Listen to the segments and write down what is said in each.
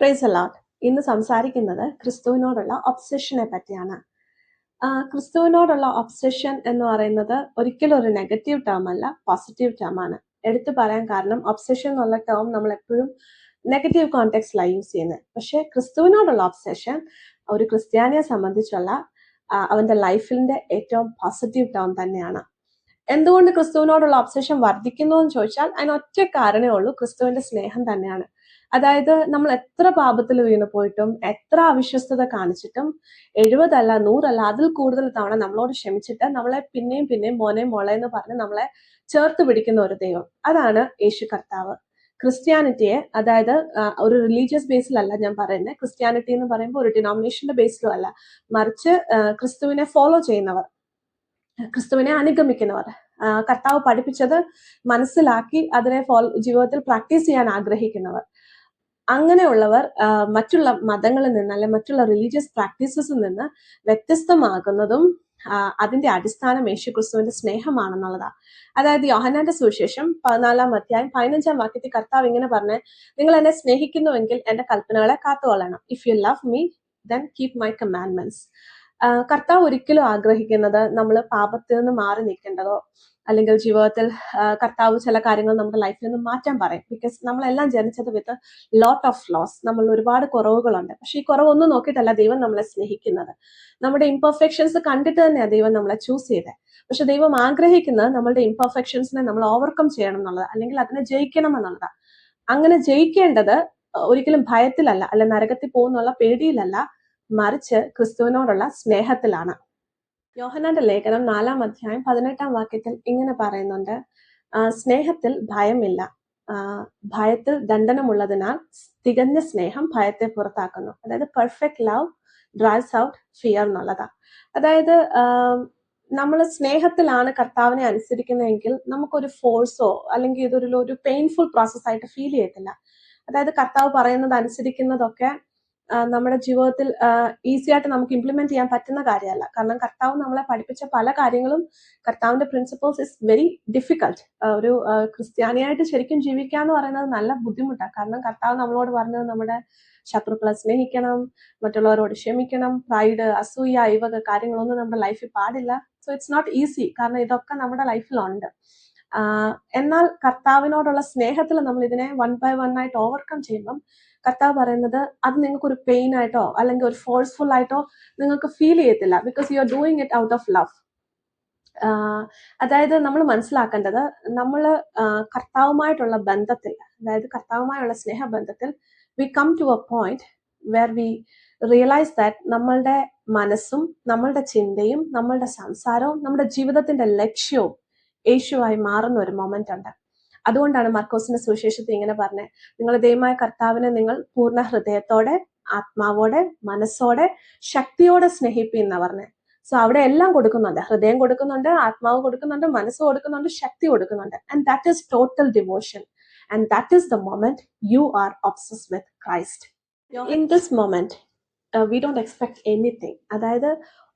Price allot. ഇന്ന് സംസാരിക്കുന്നത് ക്രിസ്തുവിനോടുള്ള ഒബ്സഷനെ പറ്റിയാണ്. ക്രിസ്തുവിനോടുള്ള ഒബ്സഷൻ എന്ന് പറയുന്നത് ഒരിക്കലും ഒരു നെഗറ്റീവ് ടേം അല്ല, പോസിറ്റീവ് ടേം ആണ്. എടുത്തു പറയാൻ കാരണം ഒബ്സഷൻ എന്നുള്ള ടേം നമ്മൾ എപ്പോഴും നെഗറ്റീവ് കോണ്ടെക്സ്റ്റിലാണ് യൂസ് ചെയ്യുന്നത്. പക്ഷെ ക്രിസ്തുവിനോടുള്ള ഒബ്സഷൻ ഒരു ക്രിസ്ത്യാനിയെ സംബന്ധിച്ചുള്ള അവന്റെ ലൈഫിന്റെ ഏറ്റവും പോസിറ്റീവ് ടേം തന്നെയാണ്. എന്തുകൊണ്ട് ക്രിസ്തുവിനോടുള്ള ഒബ്സഷൻ വർദ്ധിക്കുന്നു എന്ന് ചോദിച്ചാൽ അതിന് ഒറ്റ കാരണമേ ഉള്ളൂ, ക്രിസ്തുവിന്റെ സ്നേഹം തന്നെയാണ്. അതായത് നമ്മൾ എത്ര പാപത്തിൽ വീണു പോയിട്ടും എത്ര അവിശ്വസ്തത കാണിച്ചിട്ടും 70 അല്ല 100 അല്ല അതിൽ കൂടുതൽ തവണ നമ്മളോട് ക്ഷമിച്ചിട്ട് നമ്മളെ പിന്നെയും പിന്നെയും മോനെ മോളെ എന്ന് പറഞ്ഞ് നമ്മളെ ചേർത്ത് പിടിക്കുന്ന ഒരു ദൈവം, അതാണ് യേശു കർത്താവ്. ക്രിസ്ത്യാനിറ്റിയെ, അതായത് ഒരു റിലീജിയസ് ബേസിലല്ല ഞാൻ പറയുന്നത്. ക്രിസ്ത്യാനിറ്റി എന്ന് പറയുമ്പോൾ ഒരു ഡിനോമിനേഷന്റെ ബേസിലും അല്ല, മറിച്ച് ക്രിസ്തുവിനെ ഫോളോ ചെയ്യുന്നവർ, ക്രിസ്തുവിനെ അനുഗമിക്കുന്നവർ, കർത്താവ് പഠിപ്പിച്ചത് മനസ്സിലാക്കി അതിനെ ജീവിതത്തിൽ പ്രാക്ടീസ് ചെയ്യാൻ ആഗ്രഹിക്കുന്നവർ, അങ്ങനെയുള്ളവർ മറ്റുള്ള മതങ്ങളിൽ നിന്ന് അല്ലെ മറ്റുള്ള റിലീജിയസ് പ്രാക്ടീസസിൽ നിന്ന് വ്യത്യസ്തമാകുന്നതും അതിന്റെ അടിസ്ഥാനം യേശു ക്രിസ്തുവിന്റെ സ്നേഹമാണെന്നുള്ളതാണ്. അതായത് യോഹന്നാന്റെ സുവിശേഷം 14-ാം അധ്യായം 15-ാം വാക്യത്തിൽ കർത്താവ് ഇങ്ങനെ പറഞ്ഞേ, നിങ്ങൾ എന്നെ സ്നേഹിക്കുന്നുവെങ്കിൽ എന്റെ കൽപ്പനകളെ കാത്തുകൊള്ളണം. If you love me then keep my commandments. കർത്താവ് ഒരിക്കലും ആഗ്രഹിക്കുന്നത് നമ്മൾ പാപത്തിൽ നിന്ന് മാറി നിൽക്കേണ്ടതോ അല്ലെങ്കിൽ ജീവിതത്തിൽ കർത്താവ് ചില കാര്യങ്ങൾ നമ്മുടെ ലൈഫിൽ നിന്ന് മാറ്റാൻ പറയും. ബിക്കോസ് നമ്മളെല്ലാം ജനിച്ചത് വിത്ത് ലോട്ട് ഓഫ് ഫ്ലോസ്, നമ്മൾ ഒരുപാട് കുറവുകളുണ്ട്. പക്ഷെ ഈ കുറവൊന്നും നോക്കിയിട്ടല്ല ദൈവം നമ്മളെ സ്നേഹിക്കുന്നത്. നമ്മുടെ ഇംപെർഫെക്ഷൻസ് കണ്ടിട്ട് തന്നെയാണ് ദൈവം നമ്മളെ ചൂസ് ചെയ്തത്. പക്ഷെ ദൈവം ആഗ്രഹിക്കുന്നത് നമ്മളുടെ ഇംപെർഫെക്ഷൻസിനെ നമ്മൾ ഓവർകം ചെയ്യണം എന്നുള്ളത്, അല്ലെങ്കിൽ അതിനെ ജയിക്കണം എന്നുള്ളതാണ്. അങ്ങനെ ജയിക്കേണ്ടത് ഒരിക്കലും ഭയത്തിലല്ല, അല്ല നരകത്തിൽ പോകുന്നുള്ള പേടിയിലല്ല, മറിച്ച് ക്രിസ്തുവിനോടുള്ള സ്നേഹത്തിലാണ്. യോഹന്നാന്റെ ലേഖനം 4-ാം അധ്യായം 18-ാം വാക്യത്തിൽ ഇങ്ങനെ പറയുന്നുണ്ട്, സ്നേഹത്തിൽ ഭയമില്ല, ഭയത്തിൽ ദണ്ഡനമുള്ളതിനാൽ തികഞ്ഞ സ്നേഹം ഭയത്തെ പുറത്താക്കുന്നു. അതായത് perfect love drives out fear എന്നുള്ളതാ. അതായത് നമ്മൾ സ്നേഹത്തിലാണ് കർത്താവിനെ അനുസരിക്കുന്നതെങ്കിൽ നമുക്കൊരു ഫോഴ്സോ അല്ലെങ്കിൽ ഇതൊരു പെയിൻഫുൾ പ്രോസസ് ആയിട്ട് ഫീൽ ചെയ്യത്തില്ല. അതായത് കർത്താവ് പറയുന്നത് അനുസരിക്കുന്നതൊക്കെ നമ്മുടെ ജീവിതത്തിൽ ഈസി ആയിട്ട് നമുക്ക് ഇംപ്ലിമെന്റ് ചെയ്യാൻ പറ്റുന്ന കാര്യമല്ല. കാരണം കർത്താവ് നമ്മളെ പഠിപ്പിച്ച പല കാര്യങ്ങളും, കർത്താവിന്റെ പ്രിൻസിപ്പിൾസ് ഇസ് വെരി ഡിഫിക്കൾട്ട്. ഒരു ക്രിസ്ത്യാനിയായിട്ട് ശരിക്കും ജീവിക്കുക എന്ന് പറയുന്നത് നല്ല ബുദ്ധിമുട്ടാണ്. കാരണം കർത്താവ് നമ്മളോട് പറഞ്ഞത് നമ്മുടെ ശത്രുക്കളെ സ്നേഹിക്കണം, മറ്റുള്ളവരോട് ക്ഷമിക്കണം, പ്രൈഡ്, അസൂയ, ഈ വക കാര്യങ്ങളൊന്നും നമ്മുടെ ലൈഫിൽ പാടില്ല. സോ ഇറ്റ്സ് നോട്ട് ഈസി, കാരണം ഇതൊക്കെ നമ്മുടെ ലൈഫിലുണ്ട്. എന്നാൽ കർത്താവിനോടുള്ള സ്നേഹത്തിൽ നമ്മൾ ഇതിനെ 1 by 1 ആയിട്ട് ഓവർകം ചെയ്യുമ്പം കർത്താവ് പറയുന്നത് അത് നിങ്ങൾക്ക് ഒരു പെയിൻ ആയിട്ടോ അല്ലെങ്കിൽ ഒരു ഫോഴ്സ്ഫുൾ ആയിട്ടോ നിങ്ങൾക്ക് ഫീൽ ചെയ്യത്തില്ല. Because you are doing it out of love. അതായത് നമ്മൾ മനസ്സിലാക്കേണ്ടത്, നമ്മൾ കർത്താവുമായിട്ടുള്ള ബന്ധത്തിൽ, അതായത് കർത്താവുമായുള്ള സ്നേഹബന്ധത്തിൽ we come to a point where we realise that നമ്മളുടെ മനസ്സും നമ്മളുടെ ചിന്തയും നമ്മളുടെ സംസാരവും നമ്മുടെ ജീവിതത്തിന്റെ ലക്ഷ്യവും യേശുവായി മാറുന്ന ഒരു മൊമെന്റ് ഉണ്ട്. അതുകൊണ്ടാണ് മർക്കോസിന്റെ സുവിശേഷത്തിൽ ഇങ്ങനെ പറഞ്ഞത്, നിങ്ങളുടെ ദൈവമായ കർത്താവിനെ നിങ്ങൾ പൂർണ്ണ ഹൃദയത്തോടെ, ആത്മാവോടെ, മനസ്സോടെ, ശക്തിയോടെ സ്നേഹിപ്പിന്ന പറഞ്ഞത്. സോ അവിടെ എല്ലാം കൊടുക്കുന്നുണ്ട്, ഹൃദയം കൊടുക്കുന്നുണ്ട്, ആത്മാവ് കൊടുക്കുന്നുണ്ട്, മനസ്സ് കൊടുക്കുന്നുണ്ട്, ശക്തി കൊടുക്കുന്നുണ്ട്. And that is total devotion. And that is the moment you are obsessed with Christ. In this moment we don't expect anything. അതായത്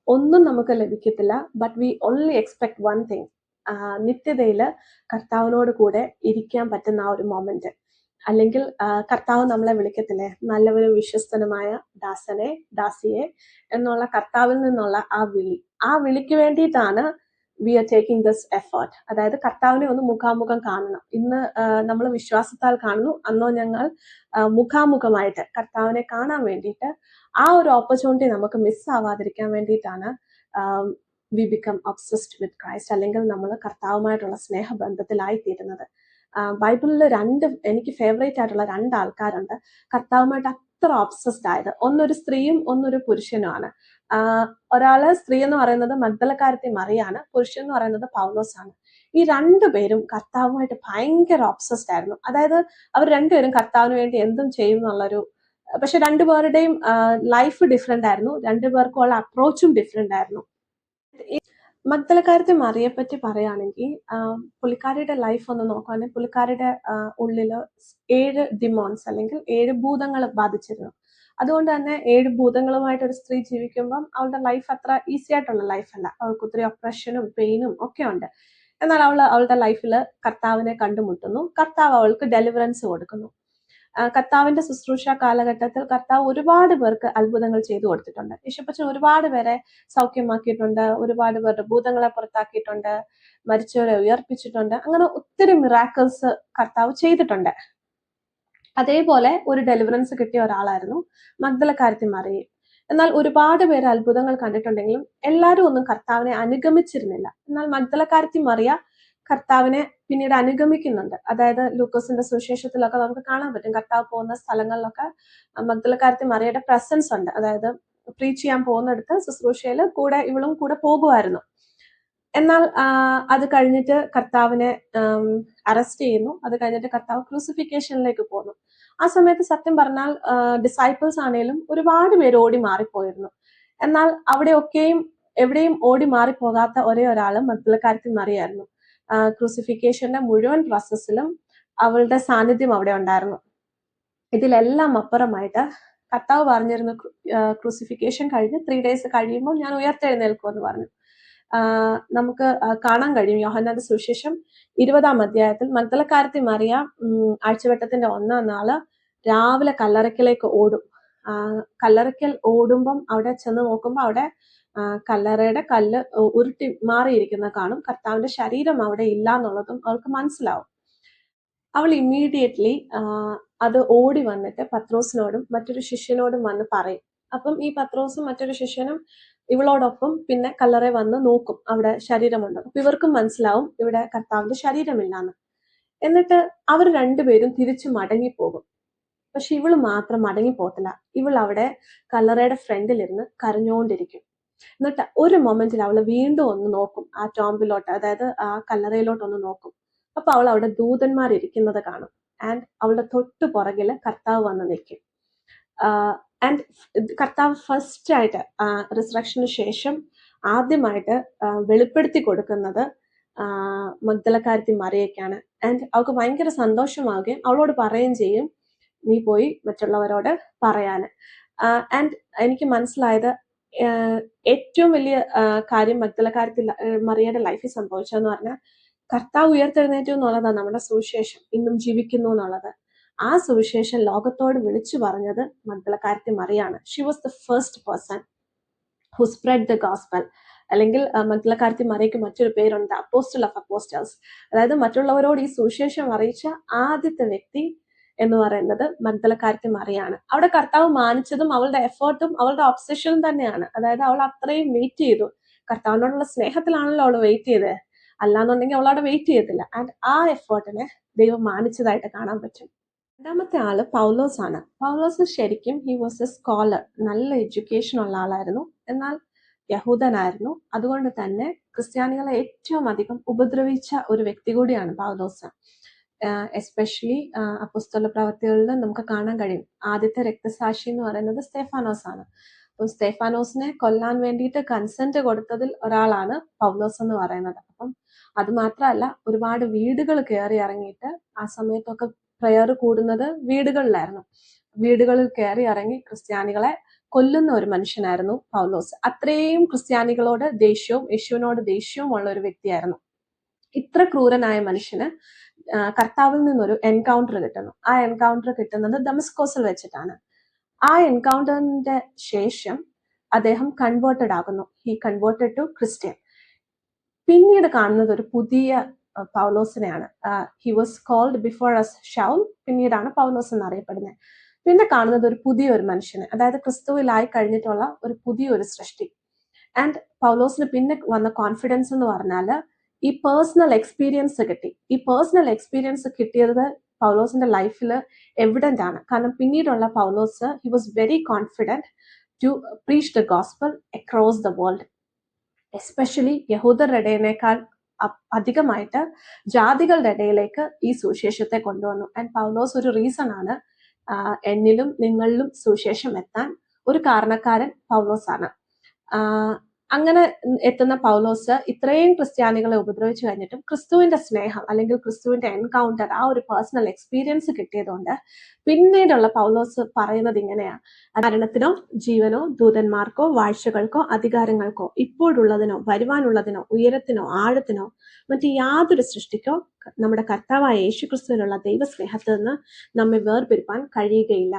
ഒന്നും നമുക്ക് ലഭിക്കത്തില്ല, but we only expect one thing, നിത്യതയിൽ കർത്താവിനോട് കൂടെ ഇരിക്കാൻ പറ്റുന്ന ആ ഒരു മൊമെന്റ്. അല്ലെങ്കിൽ കർത്താവ് നമ്മളെ വിളിക്കത്തില്ലേ, നല്ലവരും വിശ്വസ്തനുമായ ദാസനെ, ദാസിയെ എന്നുള്ള കർത്താവിൽ നിന്നുള്ള ആ വിളിക്ക് വേണ്ടിയിട്ടാണ് we are taking this effort. അതായത് കർത്താവിനെ ഒന്ന് മുഖാമുഖം കാണണം. ഇന്ന് നമ്മൾ വിശ്വാസത്താൽ കാണുന്നു, അന്നോ ഞങ്ങൾ മുഖാമുഖമായിട്ട് കർത്താവിനെ കാണാൻ വേണ്ടിയിട്ട് ആ ഒരു ഓപ്പർച്യൂണിറ്റി നമുക്ക് മിസ് ആവാതിരിക്കാൻ വേണ്ടിയിട്ടാണ് we become obsessed with Christ, അല്ലെങ്കിൽ നമ്മൾ കർത്താവുമായിട്ടുള്ള സ്നേഹബന്ധത്തിലായിത്തീരുന്നത്. ബൈബിളിൽ എനിക്ക് ഫേവറേറ്റ് ആയിട്ടുള്ള 2 ആൾക്കാരുണ്ട് കർത്താവുമായിട്ട് അത്ര ഒബ്സസ്ഡ് ആയത്. ഒന്നൊരു സ്ത്രീയും ഒന്നൊരു പുരുഷനുമാണ്. ഒരാള് സ്ത്രീ എന്ന് പറയുന്നത് മഗ്ദലക്കാരത്തി മറിയാണ്, പുരുഷൻ എന്ന് പറയുന്നത് പൗലോസ് ആണ്. ഈ 2 പേരും കർത്താവുമായിട്ട് ഭയങ്കര ഒബ്സസ്ഡ് ആയിരുന്നു. അതായത് അവർ 2 പേരും കർത്താവിന് വേണ്ടി എന്തും ചെയ്യും എന്നുള്ളൊരു, പക്ഷെ 2 പേരുടെയും ലൈഫ് ഡിഫറെന്റ് ആയിരുന്നു, 2 പേർക്കും ഉള്ള അപ്രോച്ചും ഡിഫറെന്റ് ആയിരുന്നു. മഗ്ദലക്കാരത്തെ മറിയെ പറ്റി പറയുകയാണെങ്കിൽ പുള്ളിക്കാരിയുടെ ലൈഫ് ഒന്ന് നോക്കുകയാണെങ്കിൽ പുള്ളിക്കാരിയുടെ ഉള്ളില് 7 ഡിമോൺസ് അല്ലെങ്കിൽ 7 ഭൂതങ്ങൾ ബാധിച്ചിരുന്നു. അതുകൊണ്ട് തന്നെ 7 ഭൂതങ്ങളുമായിട്ട് ഒരു സ്ത്രീ ജീവിക്കുമ്പം അവളുടെ ലൈഫ് അത്ര ഈസി ആയിട്ടുള്ള ലൈഫല്ല. അവൾക്ക് ഒത്തിരി ഒപ്രഷനും പെയിനും ഒക്കെ ഉണ്ട്. എന്നാൽ അവളുടെ ലൈഫിൽ കർത്താവിനെ കണ്ടുമുട്ടുന്നു, കർത്താവ് അവൾക്ക് ഡെലിവറൻസ് കൊടുക്കുന്നു. കർത്താവിന്റെ ശുശ്രൂഷ കാലഘട്ടത്തിൽ കർത്താവ് ഒരുപാട് പേർക്ക് അത്ഭുതങ്ങൾ ചെയ്തു കൊടുത്തിട്ടുണ്ട്. യേശുപ്പച്ചൻ ഒരുപാട് പേരെ സൗഖ്യമാക്കിയിട്ടുണ്ട്, ഒരുപാട് പേരുടെ ഭൂതങ്ങളെ പുറത്താക്കിയിട്ടുണ്ട്, മരിച്ചവരെ ഉയർപ്പിച്ചിട്ടുണ്ട്. അങ്ങനെ ഒത്തിരി മിറാക്കിൾസ് കർത്താവ് ചെയ്തിട്ടുണ്ട്. അതേപോലെ ഒരു ഡെലിവറൻസ് കിട്ടിയ ഒരാളായിരുന്നു മഗ്ദലക്കാരത്തി മറിയ. എന്നാൽ ഒരുപാട് പേര് അത്ഭുതങ്ങൾ കണ്ടിട്ടുണ്ടെങ്കിലും എല്ലാവരും ഒന്നും കർത്താവിനെ അനുഗമിച്ചിരുന്നില്ല. എന്നാൽ മഗ്ദലക്കാരത്തി മറിയ കർത്താവിനെ പിന്നീട് അനുഗമിക്കുന്നുണ്ട്. അതായത് ലൂക്കോസിന്റെ സുവിശേഷത്തിലൊക്കെ നമുക്ക് കാണാൻ പറ്റും, കർത്താവ് പോകുന്ന സ്ഥലങ്ങളിലൊക്കെ മഗ്ദലക്കാരത്തി മറിയയുടെ പ്രസൻസ് ഉണ്ട്. അതായത് പ്രീച്ച് ചെയ്യാൻ പോകുന്നിടത്ത് ശുശ്രൂഷയിൽ കൂടെ ഇവളും കൂടെ പോകുമായിരുന്നു. എന്നാൽ അത് കഴിഞ്ഞിട്ട് കർത്താവിനെ അറസ്റ്റ് ചെയ്യുന്നു. അത് കഴിഞ്ഞിട്ട് കർത്താവ് ക്രൂസിഫിക്കേഷനിലേക്ക് പോകുന്നു. ആ സമയത്ത് സത്യം പറഞ്ഞാൽ ഡിസൈപ്പിൾസ് ആണെങ്കിലും ഒരുപാട് പേര് ഓടി മാറിപ്പോയിരുന്നു. എന്നാൽ അവിടെയൊക്കെയും എവിടെയും ഓടി മാറിപ്പോകാത്ത ഒരേ ഒരാള് മഗ്ദലക്കാരത്തി മറിയായിരുന്നു. ക്രൂസിഫിക്കേഷന്റെ മുഴുവൻ പ്രോസസ്സിലും അവളുടെ സാന്നിധ്യം അവിടെ ഉണ്ടായിരുന്നു. ഇതിലെല്ലാം അപ്പുറമായിട്ട് കർത്താവ് പറഞ്ഞിരുന്നു, ക്രൂസിഫിക്കേഷൻ കഴിഞ്ഞ് 3 days കഴിയുമ്പോൾ ഞാൻ ഉയർത്തെഴുന്നേൽക്കുമെന്ന് പറഞ്ഞു. നമുക്ക് കാണാൻ കഴിയും യോഹന്നാന്റെ സുവിശേഷം 20-ാം അധ്യായത്തിൽ മഗ്ദലക്കാരത്തി മറിയ ആഴ്ചവട്ടത്തിന്റെ 1-ാം നാള് രാവിലെ കല്ലറയ്ക്കലേക്ക് ഓടും. കല്ലറയ്ക്കൽ ഓടുമ്പം അവിടെ ചെന്ന് നോക്കുമ്പോൾ അവിടെ കല്ലറയുടെ കല്ല് ഉരുട്ടി മാറിയിരിക്കുന്ന കാണും. കർത്താവിന്റെ ശരീരം അവിടെ ഇല്ല എന്നുള്ളതും അവൾക്ക് മനസ്സിലാവും. അവൾ ഇമ്മീഡിയറ്റ്ലി അത് ഓടി വന്നിട്ട് പത്രോസിനോടും മറ്റൊരു ശിഷ്യനോടും വന്ന് പറയും. അപ്പം ഈ പത്രോസും മറ്റൊരു ശിഷ്യനും ഇവളോടൊപ്പം പിന്നെ കല്ലറ വന്ന് നോക്കും അവിടെ ശരീരമുണ്ട്. അപ്പൊ ഇവർക്കും മനസ്സിലാവും ഇവിടെ കർത്താവിന്റെ ശരീരമില്ലാന്ന്. എന്നിട്ട് അവർ രണ്ടുപേരും തിരിച്ചു മടങ്ങിപ്പോകും. പക്ഷെ ഇവള് മാത്രം മടങ്ങി പോകത്തില്ല. ഇവൾ അവിടെ കല്ലറയുടെ ഫ്രണ്ടിലിരുന്ന് കരഞ്ഞുകൊണ്ടിരിക്കും. എന്നിട്ട് ഒരു മൊമെന്റിൽ അവള് വീണ്ടും ഒന്ന് നോക്കും ആ ടോംബിലോട്ട്, അതായത് ആ കല്ലറയിലോട്ട് ഒന്ന് നോക്കും. അപ്പൊ അവൾ അവിടെ ദൂതന്മാർ ഇരിക്കുന്നത് കാണും. ആൻഡ് അവളുടെ തൊട്ടു പുറകില് കർത്താവ് വന്ന് നിൽക്കും. ആൻഡ് കർത്താവ് ഫസ്റ്റ് ആയിട്ട് റിസറക്ഷന് ശേഷം ആദ്യമായിട്ട് വെളിപ്പെടുത്തി കൊടുക്കുന്നത് മഗ്ദലക്കാരത്തി മറിയയ്ക്കാണ്. ആൻഡ് അവൾക്ക് ഭയങ്കര സന്തോഷമാവുകയും അവളോട് പറയുകയും ചെയ്യും, നീ പോയി മറ്റുള്ളവരോട് പറയാന്. ആൻഡ് എനിക്ക് മനസ്സിലായത് ഏറ്റവും വലിയ കാര്യം മഗ്ദലക്കാരത്തി മറിയയുടെ ലൈഫിൽ സംഭവിച്ചതെന്ന് പറഞ്ഞാൽ കർത്താവ് ഉയർത്തെഴുന്നേറ്റു എന്നുള്ളതാണ് നമ്മുടെ സുവിശേഷം, ഇന്നും ജീവിക്കുന്നു എന്നുള്ളത്. ആ സുവിശേഷം ലോകത്തോട് വിളിച്ചു പറഞ്ഞത് മഗ്ദലക്കാരത്തി മറിയാണ്. She was the first person who spread the gospel. അല്ലെങ്കിൽ മഗ്ദലക്കാരത്തി മറിയയ്ക്ക് മറ്റൊരു പേരുണ്ട്, അപ്പോസ്റ്റൽ ഓഫ് അപ്പോസ്റ്റൽസ്. അതായത് മറ്റുള്ളവരോട് ഈ സുവിശേഷം അറിയിച്ച ആദ്യത്തെ വ്യക്തി എന്ന് പറയുന്നത് മഗ്ദലക്കാരത്തി മറിയാണ്. അവിടെ കർത്താവ് മാനിച്ചതും അവളുടെ എഫേർട്ടും അവളുടെ ഒബ്സഷനും തന്നെയാണ്. അതായത് അവൾ അത്രയും വെയിറ്റ് ചെയ്തു. കർത്താവിനോടുള്ള സ്നേഹത്തിലാണല്ലോ അവൾ വെയിറ്റ് ചെയ്തത്, അല്ലാന്നുണ്ടെങ്കിൽ അവൾ അവിടെ വെയിറ്റ് ചെയ്യത്തില്ല. ആൻഡ് ആ എഫേർട്ടിനെ ദൈവം മാനിച്ചതായിട്ട് കാണാൻ പറ്റും. രണ്ടാമത്തെ ആള് പൗലോസ് ആണ്. പൗലോസ് ശരിക്കും ഹി വാസ് എ സ്കോളർ, നല്ല എഡ്യൂക്കേഷൻ ഉള്ള ആളായിരുന്നു. എന്നാൽ യഹൂദനായിരുന്നു. അതുകൊണ്ട് തന്നെ ക്രിസ്ത്യാനികളെ ഏറ്റവും അധികം ഉപദ്രവിച്ച ഒരു വ്യക്തി കൂടിയാണ് പൗലോസ്. എസ്പെഷ്യലി അപ്പോസ്തല പ്രവർത്തികളിൽ നമുക്ക് കാണാൻ കഴിയും. ആദ്യത്തെ രക്തസാക്ഷി എന്ന് പറയുന്നത് സ്തെഫാനോസ് ആണ്. അപ്പം സ്തെഫാനോസിനെ കൊല്ലാൻ വേണ്ടിയിട്ട് കൺസെന്റ് കൊടുത്തതിൽ ഒരാളാണ് പൗലോസ് എന്ന് പറയുന്നത്. അപ്പം അത് മാത്രമല്ല, ഒരുപാട് വീടുകൾ കയറി ഇറങ്ങിയിട്ട് ആ സമയത്തൊക്കെ പ്രയർ കൂടുന്നത് വീടുകളിലായിരുന്നു. വീടുകളിൽ കയറി ഇറങ്ങി ക്രിസ്ത്യാനികളെ കൊല്ലുന്ന ഒരു മനുഷ്യനായിരുന്നു പൗലോസ്. അത്രയും ക്രിസ്ത്യാനികളോട് ദേഷ്യവും യേശുവിനോട് ദേഷ്യവും ഉള്ള ഒരു വ്യക്തിയായിരുന്നു. ഇത്ര ക്രൂരനായ മനുഷ്യന് കർത്താവിൽ നിന്നൊരു എൻകൗണ്ടർ കിട്ടുന്നു. ആ എൻകൗണ്ടർ കിട്ടുന്നത് ദമസ്കോസിൽ വെച്ചിട്ടാണ്. ആ എൻകൗണ്ടറിന്റെ ശേഷം അദ്ദേഹം കൺവേർട്ടഡ് ആകുന്നു. He converted to Christian. പിന്നീട് കാണുന്നത് ഒരു പുതിയ പൗലോസിനെയാണ്. He was called before as Saul, പിന്നീടാണ് പൗലോസ് എന്നറിയപ്പെടുന്നത്. പിന്നെ കാണുന്നത് ഒരു പുതിയൊരു മനുഷ്യനെ, അതായത് ക്രിസ്തുവിലായി കഴിഞ്ഞിട്ടുള്ള ഒരു പുതിയൊരു സൃഷ്ടി. ആൻഡ് പൗലോസിന് പിന്നെ വന്ന കോൺഫിഡൻസ് എന്ന് പറഞ്ഞാൽ ഈ പേഴ്സണൽ എക്സ്പീരിയൻസ് കിട്ടി. ഈ പേഴ്സണൽ എക്സ്പീരിയൻസ് കിട്ടിയത് പൗലോസിന്റെ ലൈഫിൽ എവിഡന്റ് ആണ്. കാരണം പിന്നീടുള്ള Paulose he was very confident to preach the gospel across the world. Especially യഹൂദരുടെ ഇടയിനേക്കാൾ അധികമായിട്ട് ജാതികളുടെ ഇടയിലേക്ക് ഈ സുവിശേഷത്തെ കൊണ്ടുവന്നു. ആൻഡ് പൗലോസ് ഒരു റീസൺ ആണ് എന്നിലും നിങ്ങളിലും സുവിശേഷം എത്താൻ ഒരു കാരണക്കാരൻ പൗലോസ് ആണ്. അങ്ങനെ എത്തുന്ന പൗലോസ് ഇത്രയും ക്രിസ്ത്യാനികളെ ഉപദ്രവിച്ചു കഴിഞ്ഞിട്ടും ക്രിസ്തുവിന്റെ സ്നേഹം അല്ലെങ്കിൽ ക്രിസ്തുവിന്റെ എൻകൗണ്ടർ, ആ ഒരു പേഴ്സണൽ എക്സ്പീരിയൻസ് കിട്ടിയതുകൊണ്ട് പിന്നീടുള്ള പൗലോസ് പറയുന്നത് ഇങ്ങനെയാണ്: മരണത്തിനോ ജീവനോ ദൂതന്മാർക്കോ വാഴ്ചകൾക്കോ അധികാരങ്ങൾക്കോ ഇപ്പോഴുള്ളതിനോ വരുവാനുള്ളതിനോ ഉയരത്തിനോ ആഴത്തിനോ മറ്റ് യാതൊരു സൃഷ്ടിക്കോ നമ്മുടെ കർത്താവായ യേശുക്രിസ്തുവിനുള്ള ദൈവസ്നേഹത്തിൽ നിന്ന് നമ്മെ വേർപിരിപ്പാൻ കഴിയുകയില്ല.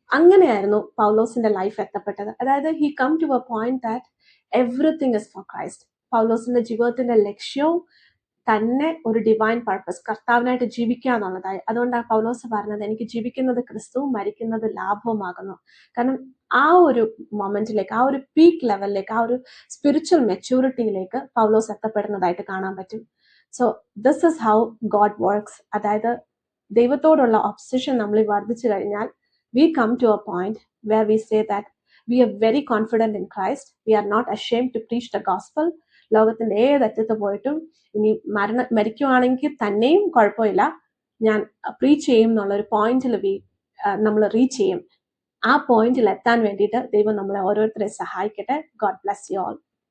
അങ്ങനെയായിരുന്നു പൗലോസിന്റെ ലൈഫ് എത്തപ്പെട്ടത്. അതായത് he come to a point that everything is for Christ. പൗലോസിന്റെ ജീവിതത്തിന്റെ ലക്ഷ്യവും തന്നെ ഒരു ഡിവൈൻ പർപ്പസ്, കർത്താവിനായിട്ട് ജീവിക്കുക എന്നുള്ളതായി. അതുകൊണ്ടാണ് പൗലോസ് പറഞ്ഞത്, എനിക്ക് ജീവിക്കുന്നത് ക്രിസ്തുവും മരിക്കുന്നത് ലാഭവുമാകുന്നു. കാരണം ആ ഒരു മൊമെന്റിലേക്ക്, ആ ഒരു പീക്ക് ലെവലിലേക്ക്, ആ ഒരു സ്പിരിച്വൽ മെച്യൂരിറ്റിയിലേക്ക് പൗലോസ് എത്തപ്പെടുന്നതായിട്ട് കാണാൻ പറ്റും. So this is how God works. അതായത് ദൈവത്തോടുള്ള ഒബ്സഷൻ നമ്മൾ വർദ്ധിച്ചു കഴിഞ്ഞാൽ we come to a point where we say that we are very confident in Christ. We are not ashamed to preach the gospel. ലോകത്തിന്റെ ഏതറ്റത്ത് പോയിട്ടും ഇനി മരിക്കുവാണെങ്കിൽ തന്നെയും കുഴപ്പമില്ല, ഞാൻ പ്രീച്ച് ചെയ്യും എന്നുള്ളൊരു പോയിന്റിൽ നമ്മൾ റീച്ച് ചെയ്യും. ആ പോയിന്റിൽ എത്താൻ വേണ്ടിയിട്ട് ദൈവം നമ്മളെ ഓരോരുത്തരെ സഹായിക്കട്ടെ. God bless you all.